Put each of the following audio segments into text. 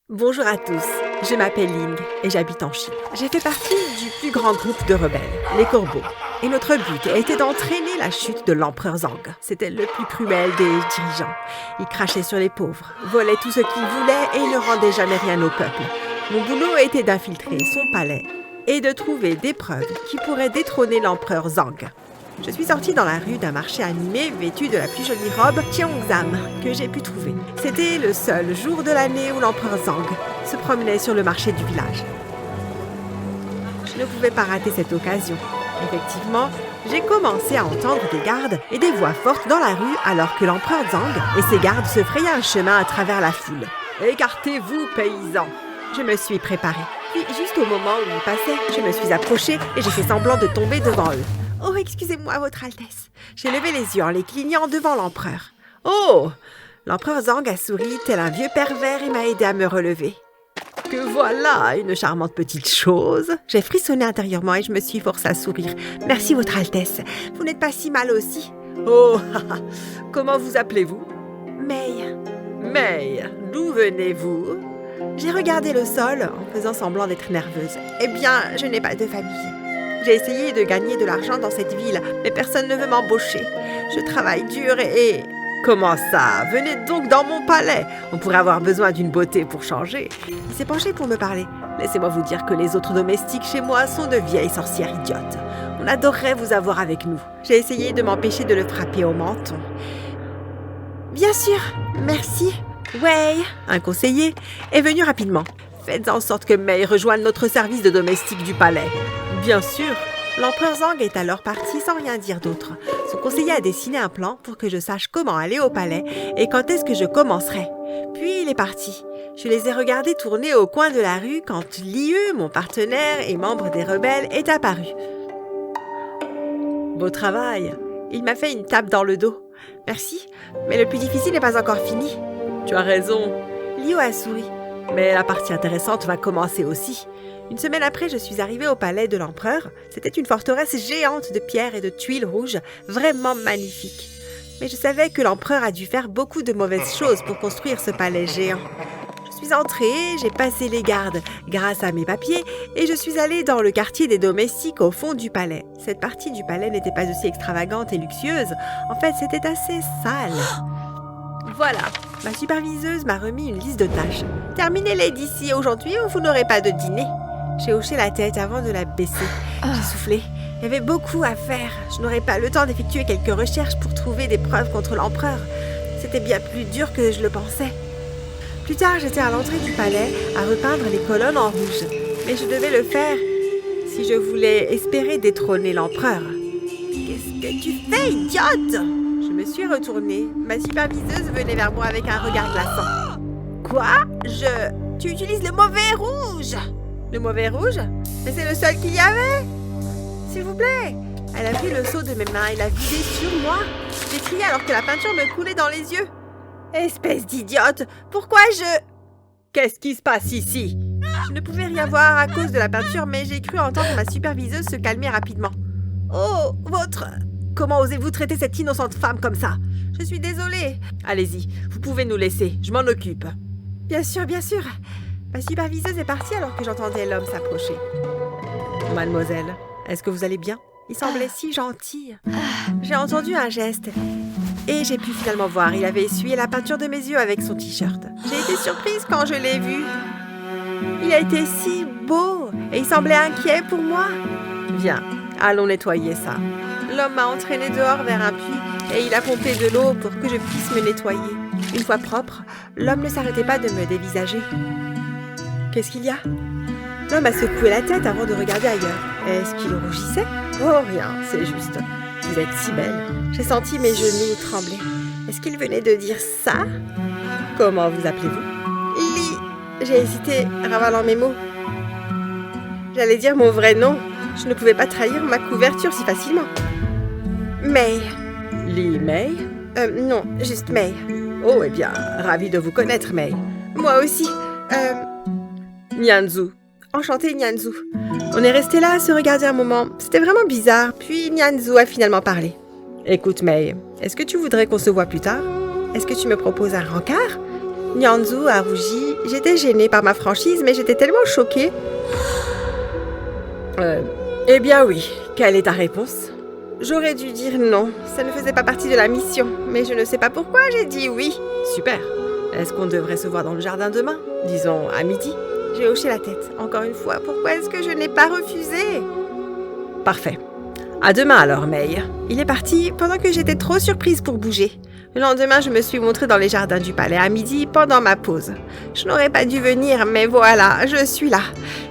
Bonjour à tous, je m'appelle Ling et j'habite en Chine. J'ai fait partie du plus grand groupe de rebelles, les Corbeaux. Et notre but a été d'entraîner la chute de l'empereur Zhang. C'était le plus cruel des dirigeants. Il crachait sur les pauvres, volait tout ce qu'il voulait et ne rendait jamais rien au peuple. Mon boulot était d'infiltrer son palais et de trouver des preuves qui pourraient détrôner l'empereur Zhang. Je suis sortie dans la rue d'un marché animé vêtue de la plus jolie robe Tiongzam que j'ai pu trouver. C'était le seul jour de l'année où l'empereur Zhang se promenait sur le marché du village. Je ne pouvais pas rater cette occasion. Effectivement, j'ai commencé à entendre des gardes et des voix fortes dans la rue alors que l'empereur Zhang et ses gardes se frayaient un chemin à travers la foule. « Écartez-vous, paysans !» Je me suis préparée. Puis, juste au moment où ils passaient, je me suis approchée et j'ai fait semblant de tomber devant eux. « Oh, excusez-moi, Votre Altesse !» J'ai levé les yeux en les clignant devant l'empereur. « Oh !» L'empereur Zhang a souri tel un vieux pervers et m'a aidé à me relever. « Que voilà, une charmante petite chose !» J'ai frissonné intérieurement et je me suis forcée à sourire. « Merci, Votre Altesse. Vous n'êtes pas si mal aussi. »« Oh, comment vous appelez-vous ?»« Mei. »« Mei, d'où venez-vous ?» J'ai regardé le sol en faisant semblant d'être nerveuse. « Eh bien, je n'ai pas de famille. » J'ai essayé de gagner de l'argent dans cette ville, mais personne ne veut m'embaucher. Je travaille dur et... Comment ça? Venez donc dans mon palais. On pourrait avoir besoin d'une beauté pour changer. Il s'est penché pour me parler. Laissez-moi vous dire que les autres domestiques chez moi sont de vieilles sorcières idiotes. On adorerait vous avoir avec nous. J'ai essayé de m'empêcher de le frapper au menton. Bien sûr, merci. Wei, un conseiller, est venu rapidement. Faites en sorte que Mei rejoigne notre service de domestique du palais. Bien sûr. L'empereur Zhang est alors parti sans rien dire d'autre. Son conseiller a dessiné un plan pour que je sache comment aller au palais et quand est-ce que je commencerai. Puis il est parti. Je les ai regardés tourner au coin de la rue quand Liu, mon partenaire et membre des rebelles, est apparu. Beau travail. Il m'a fait une tape dans le dos. Merci, mais le plus difficile n'est pas encore fini. Tu as raison. Liu a souri. Mais la partie intéressante va commencer aussi. Une semaine après, je suis arrivée au palais de l'empereur. C'était une forteresse géante de pierres et de tuiles rouges, vraiment magnifique. Mais je savais que l'empereur a dû faire beaucoup de mauvaises choses pour construire ce palais géant. Je suis entrée, j'ai passé les gardes grâce à mes papiers et je suis allée dans le quartier des domestiques au fond du palais. Cette partie du palais n'était pas aussi extravagante et luxueuse. En fait, c'était assez sale. Voilà, ma superviseuse m'a remis une liste de tâches. Terminez-les d'ici aujourd'hui ou vous n'aurez pas de dîner. J'ai hoché la tête avant de la baisser. J'ai soufflé. Il y avait beaucoup à faire. Je n'aurais pas le temps d'effectuer quelques recherches pour trouver des preuves contre l'empereur. C'était bien plus dur que je le pensais. Plus tard, j'étais à l'entrée du palais à repeindre les colonnes en rouge. Mais je devais le faire si je voulais espérer détrôner l'empereur. Qu'est-ce que tu fais, idiote? Je me suis retournée. Ma superviseuse venait vers moi avec un regard glaçant. Quoi? Tu utilises le mauvais rouge! Le mauvais rouge? Mais c'est le seul qu'il y avait! S'il vous plaît! Elle a pris le seau de mes mains et l'a vidé sur moi. J'ai crié alors que la peinture me coulait dans les yeux. Espèce d'idiote! Pourquoi Qu'est-ce qui se passe ici? Je ne pouvais rien voir à cause de la peinture, mais j'ai cru entendre ma superviseuse se calmer rapidement. Oh, Comment osez-vous traiter cette innocente femme comme ça? Je suis désolée. Allez-y, vous pouvez nous laisser, je m'en occupe. Bien sûr, bien sûr. Ma superviseuse est partie alors que j'entendais l'homme s'approcher. Mademoiselle, est-ce que vous allez bien? Il semblait si gentil. J'ai entendu un geste et j'ai pu finalement voir. Il avait essuyé la peinture de mes yeux avec son t-shirt. J'ai été surprise quand je l'ai vu. Il a été si beau et il semblait inquiet pour moi. Viens, allons nettoyer ça. L'homme m'a entraînée dehors vers un puits et il a pompé de l'eau pour que je puisse me nettoyer. Une fois propre, l'homme ne s'arrêtait pas de me dévisager. Qu'est-ce qu'il y a? L'homme a secoué la tête avant de regarder ailleurs. Est-ce qu'il rougissait? Oh, rien, c'est juste. Vous êtes si belle. J'ai senti mes genoux trembler. Est-ce qu'il venait de dire ça? Comment vous appelez-vous? Li. J'ai hésité, ravalant mes mots. J'allais dire mon vrai nom. Je ne pouvais pas trahir ma couverture si facilement. Mei. Li Mei? Non, juste Mei. Oh, eh bien, ravie de vous connaître, Mei. Moi aussi. Nianzhu. Enchantée, Nianzhu. On est resté là à se regarder un moment. C'était vraiment bizarre. Puis Nianzhu a finalement parlé. Écoute, Mei, est-ce que tu voudrais qu'on se voit plus tard? Est-ce que tu me proposes un rencard? Nianzhu a rougi J'étais gênée par ma franchise, mais j'étais tellement choquée. Eh bien oui, quelle est ta réponse? J'aurais dû dire non, ça ne faisait pas partie de la mission, mais je ne sais pas pourquoi j'ai dit oui. Super. Est-ce qu'on devrait se voir dans le jardin demain? Disons à midi? J'ai hoché la tête. Encore une fois, pourquoi est-ce que je n'ai pas refusé? Parfait. À demain alors, May. Il est parti pendant que j'étais trop surprise pour bouger. Le lendemain, je me suis montrée dans les jardins du palais à midi pendant ma pause. Je n'aurais pas dû venir, mais voilà, je suis là.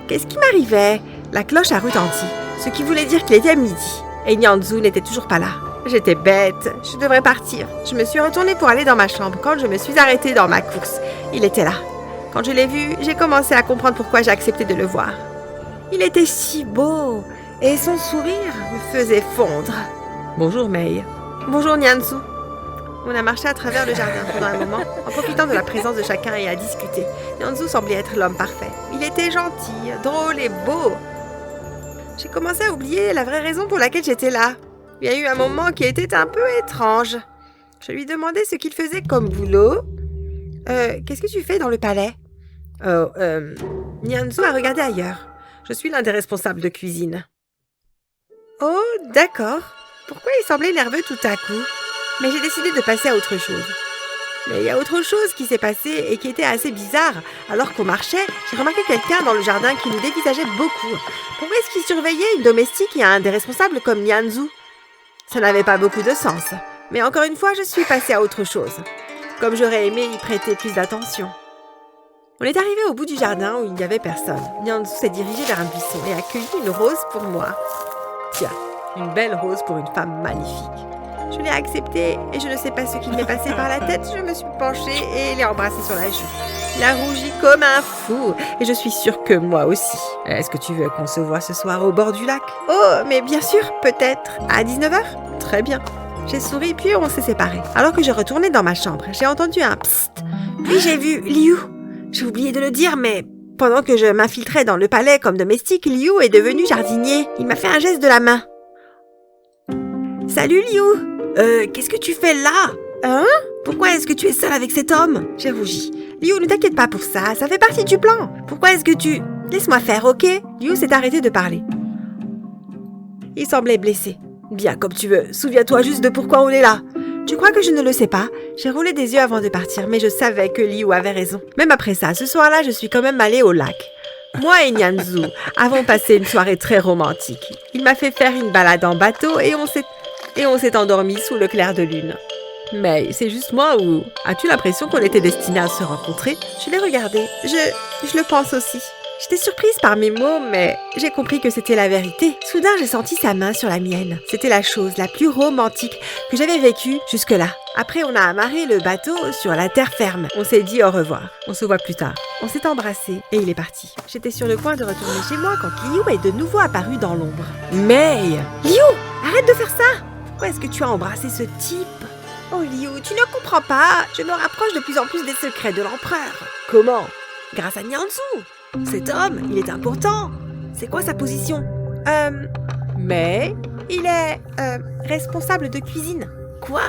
Qu'est-ce qui m'arrivait? La cloche a retenti, ce qui voulait dire qu'il était midi. Et Nianzou n'était toujours pas là. J'étais bête, je devrais partir. Je me suis retournée pour aller dans ma chambre quand je me suis arrêtée dans ma course. Il était là. Quand je l'ai vu, j'ai commencé à comprendre pourquoi j'ai accepté de le voir. Il était si beau et son sourire me faisait fondre. Bonjour May. Bonjour Nianzou. On a marché à travers le jardin pendant un moment, en profitant de la présence de chacun et à discuter. Nianzou semblait être l'homme parfait. Il était gentil, drôle et beau. J'ai commencé à oublier la vraie raison pour laquelle j'étais là. Il y a eu un moment qui était un peu étrange. Je lui demandais ce qu'il faisait comme boulot. Qu'est-ce que tu fais dans le palais? Nianzou a regardé ailleurs. Je suis l'un des responsables de cuisine. Oh, d'accord. Pourquoi il semblait nerveux tout à coup? Mais j'ai décidé de passer à autre chose. Mais il y a autre chose qui s'est passé et qui était assez bizarre. Alors qu'on marchait, j'ai remarqué quelqu'un dans le jardin qui nous dévisageait beaucoup. Pourquoi est-ce qu'il surveillait une domestique et un des responsables comme Nianzou? Ça n'avait pas beaucoup de sens. Mais encore une fois, je suis passée à autre chose. Comme j'aurais aimé y prêter plus d'attention. On est arrivé au bout du jardin où il n'y avait personne. Nianzou s'est dirigé vers un buisson et a cueilli une rose pour moi. Tiens, une belle rose pour une femme magnifique. Je l'ai accepté et je ne sais pas ce qui m'est passé par la tête. Je me suis penchée et l'ai embrassé sur la joue. Il a rougi comme un fou et je suis sûre que moi aussi. Est-ce que tu veux qu'on se voit ce soir au bord du lac? Oh, mais bien sûr, peut-être. À 19h? Très bien. J'ai souri puis on s'est séparés. Alors que je retournais dans ma chambre, j'ai entendu un psst. Puis j'ai vu Liu. J'ai oublié de le dire, mais pendant que je m'infiltrais dans le palais comme domestique, Liu est devenu jardinier. Il m'a fait un geste de la main. Salut Liu. Qu'est-ce que tu fais là? Hein? Pourquoi est-ce que tu es seule avec cet homme? J'ai rougi. Liu, ne t'inquiète pas pour ça, ça fait partie du plan. Pourquoi est-ce que tu... Laisse-moi faire, ok? Liu s'est arrêté de parler. Il semblait blessé. Bien, comme tu veux. Souviens-toi juste de pourquoi on est là. Tu crois que je ne le sais pas? J'ai roulé des yeux avant de partir, mais je savais que Liu avait raison. Même après ça, ce soir-là, je suis quand même allée au lac. Moi et Nianzou avons passé une soirée très romantique. Il m'a fait faire une balade en bateau et on s'est endormi sous le clair de lune. Mais c'est juste moi ou... As-tu l'impression qu'on était destinés à se rencontrer? Je l'ai regardé. Je le pense aussi. J'étais surprise par mes mots, mais j'ai compris que c'était la vérité. Soudain, j'ai senti sa main sur la mienne. C'était la chose la plus romantique que j'avais vécue jusque-là. Après, on a amarré le bateau sur la terre ferme. On s'est dit au revoir. On se voit plus tard. On s'est embrassés et il est parti. J'étais sur le point de retourner chez moi quand Liu est de nouveau apparu dans l'ombre. Mais... Liu, arrête de faire ça! Pourquoi est-ce que tu as embrassé ce type? Oh Liu, tu ne comprends pas. Je me rapproche de plus en plus des secrets de l'empereur. Comment? Grâce à Nianzou. Cet homme, il est important. C'est quoi sa position? Mais il est responsable de cuisine. Quoi?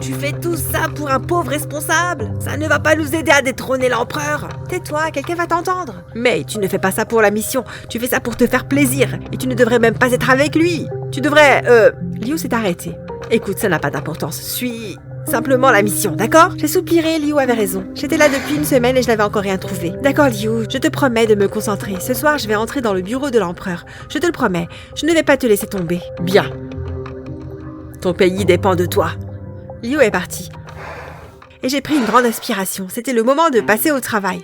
Tu fais tout ça pour un pauvre responsable? Ça ne va pas nous aider à détrôner l'empereur. Tais-toi, quelqu'un va t'entendre. Mais tu ne fais pas ça pour la mission. Tu fais ça pour te faire plaisir. Et tu ne devrais même pas être avec lui. Tu devrais... Liu s'est arrêté. Écoute, ça n'a pas d'importance. Suis... simplement la mission, d'accord? J'ai soupiré, Liu avait raison. J'étais là depuis une semaine et je n'avais encore rien trouvé. D'accord, Liu, je te promets de me concentrer. Ce soir, je vais entrer dans le bureau de l'empereur. Je te le promets. Je ne vais pas te laisser tomber. Bien. Ton pays dépend de toi. Liu est parti. Et j'ai pris une grande inspiration. C'était le moment de passer au travail.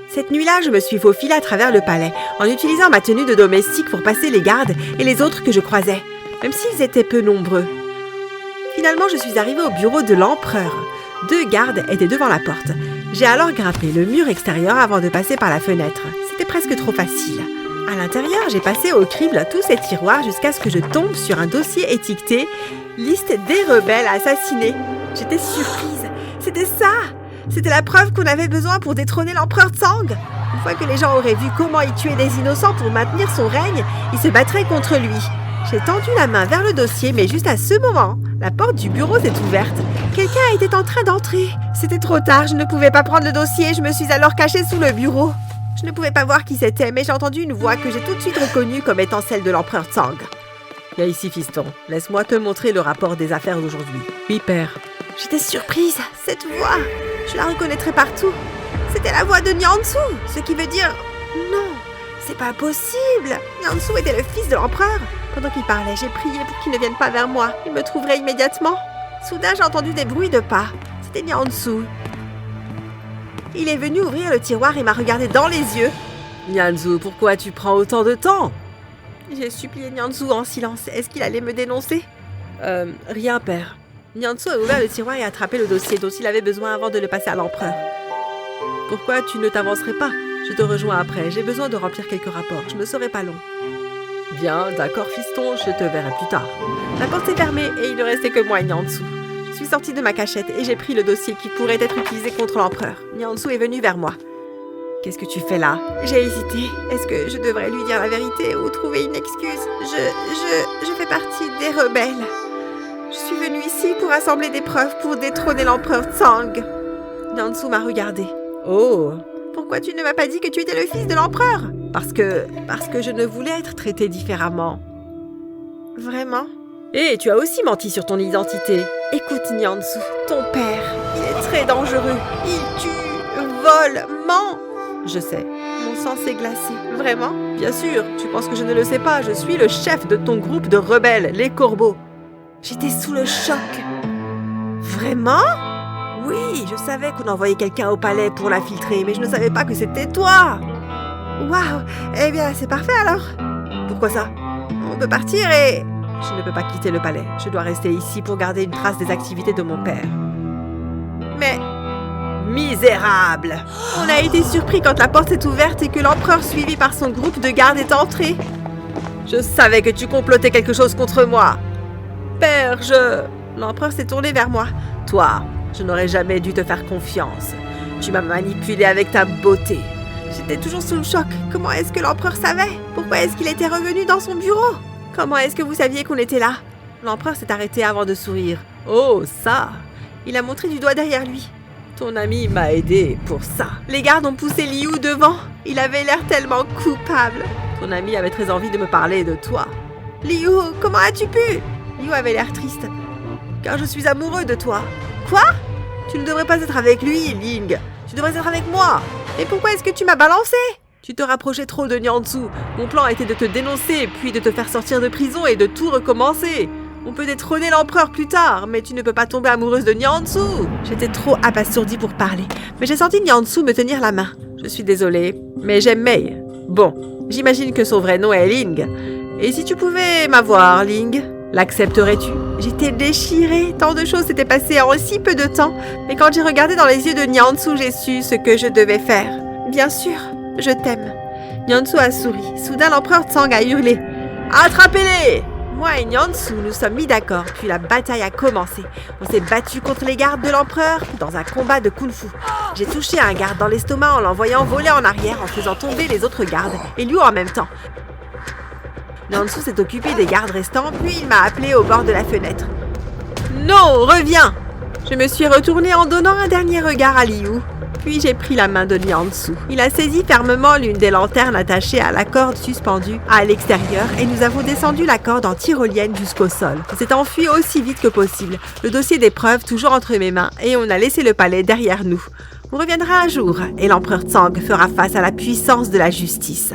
Cette nuit-là, je me suis faufilée à travers le palais, en utilisant ma tenue de domestique pour passer les gardes et les autres que je croisais, même s'ils étaient peu nombreux. Finalement, je suis arrivée au bureau de l'empereur. 2 gardes étaient devant la porte. J'ai alors grimpé le mur extérieur avant de passer par la fenêtre. C'était presque trop facile. À l'intérieur, j'ai passé au crible tous ces tiroirs jusqu'à ce que je tombe sur un dossier étiqueté « Liste des rebelles assassinés ». J'étais surprise. C'était ça! C'était la preuve qu'on avait besoin pour détrôner l'empereur Tsang. Une fois que les gens auraient vu comment il tuait des innocents pour maintenir son règne, ils se battraient contre lui. J'ai tendu la main vers le dossier, mais juste à ce moment, la porte du bureau s'est ouverte. Quelqu'un était en train d'entrer. C'était trop tard, je ne pouvais pas prendre le dossier, je me suis alors cachée sous le bureau. Je ne pouvais pas voir qui c'était, mais j'ai entendu une voix que j'ai tout de suite reconnue comme étant celle de l'empereur Tsang. Viens ici, fiston. Laisse-moi te montrer le rapport des affaires d'aujourd'hui. Oui, père. J'étais surprise. Cette voix, je la reconnaîtrais partout. C'était la voix de Nianzou, ce qui veut dire... Non, c'est pas possible. Nianzou était le fils de l'empereur. Pendant qu'il parlait, j'ai prié pour qu'il ne vienne pas vers moi. Il me trouverait immédiatement. Soudain, j'ai entendu des bruits de pas. C'était Nianzou. Il est venu ouvrir le tiroir et m'a regardé dans les yeux. Nianzou, pourquoi tu prends autant de temps? J'ai supplié Nianzou en silence. Est-ce qu'il allait me dénoncer? Rien, père. Nianzou a ouvert le tiroir et a attrapé le dossier dont il avait besoin avant de le passer à l'empereur. Pourquoi tu ne t'avancerais pas? Je te rejoins après. J'ai besoin de remplir quelques rapports. Je ne serai pas long. Bien, d'accord, fiston, je te verrai plus tard. La porte s'est fermée et il ne restait que moi et Nianzou. Je suis sortie de ma cachette et j'ai pris le dossier qui pourrait être utilisé contre l'empereur. Nianzou est venu vers moi. Qu'est-ce que tu fais là? J'ai hésité. Est-ce que je devrais lui dire la vérité ou trouver une excuse? Je fais partie des rebelles. Je suis venue ici pour assembler des preuves pour détrôner l'empereur Tsang. Nianzou m'a regardé. Oh! Pourquoi tu ne m'as pas dit que tu étais le fils de l'empereur? Parce que je ne voulais être traitée différemment. Vraiment? Et tu as aussi menti sur ton identité. Écoute, Nianzou, ton père, il est très dangereux. Il tue, vole, ment. Je sais. Mon sang s'est glacé. Vraiment? Bien sûr. Tu penses que je ne le sais pas? Je suis le chef de ton groupe de rebelles, les Corbeaux. J'étais sous le choc. Vraiment? Oui, je savais qu'on envoyait quelqu'un au palais pour l'infiltrer, mais je ne savais pas que c'était toi. Waouh! Eh bien, c'est parfait alors. Pourquoi ça? On peut partir et... Je ne peux pas quitter le palais. Je dois rester ici pour garder une trace des activités de mon père. Mais... Misérable! On a été surpris quand la porte s'est ouverte et que l'empereur suivi par son groupe de gardes est entré. Je savais que tu complotais quelque chose contre moi. Père, L'empereur s'est tourné vers moi. Toi, je n'aurais jamais dû te faire confiance. Tu m'as manipulé avec ta beauté. J'étais toujours sous le choc. Comment est-ce que l'empereur savait? Pourquoi est-ce qu'il était revenu dans son bureau? Comment est-ce que vous saviez qu'on était là? L'empereur s'est arrêté avant de sourire. Oh, ça! Il a montré du doigt derrière lui. Ton ami m'a aidé pour ça. Les gardes ont poussé Liu devant. Il avait l'air tellement coupable. Ton ami avait très envie de me parler de toi. Liu, comment as-tu pu? Liu avait l'air triste. Car je suis amoureux de toi. Quoi? Tu ne devrais pas être avec lui, Ling. Tu devrais être avec moi. Mais pourquoi est-ce que tu m'as balancé? Tu te rapprochais trop de Nianzou. Mon plan était de te dénoncer, puis de te faire sortir de prison et de tout recommencer. On peut détrôner l'empereur plus tard, mais tu ne peux pas tomber amoureuse de Nianzou. J'étais trop abasourdie pour parler, mais j'ai senti Nianzou me tenir la main. Je suis désolée, mais j'aime Mei. Bon, j'imagine que son vrai nom est Ling. Et si tu pouvais m'avoir, Ling, l'accepterais-tu? J'étais déchirée, tant de choses s'étaient passées en si peu de temps, mais quand j'ai regardé dans les yeux de Nianzou, j'ai su ce que je devais faire. Bien sûr, je t'aime. Nianzou a souri. Soudain, l'empereur Tsang a hurlé. Attrapez-les! Moi et Nianzou nous sommes mis d'accord, puis la bataille a commencé. On s'est battu contre les gardes de l'empereur dans un combat de kung-fu. J'ai touché un garde dans l'estomac en l'envoyant voler en arrière en faisant tomber les autres gardes, et lui en même temps. Nianzou s'est occupé des gardes restants, puis il m'a appelé au bord de la fenêtre. Non, reviens! Je me suis retournée en donnant un dernier regard à Liu. Puis j'ai pris la main de Nianzou. Il a saisi fermement l'une des lanternes attachées à la corde suspendue à l'extérieur et nous avons descendu la corde en tyrolienne jusqu'au sol. On s'est enfui aussi vite que possible, le dossier des preuves toujours entre mes mains et on a laissé le palais derrière nous. On reviendra un jour et l'empereur Tsang fera face à la puissance de la justice.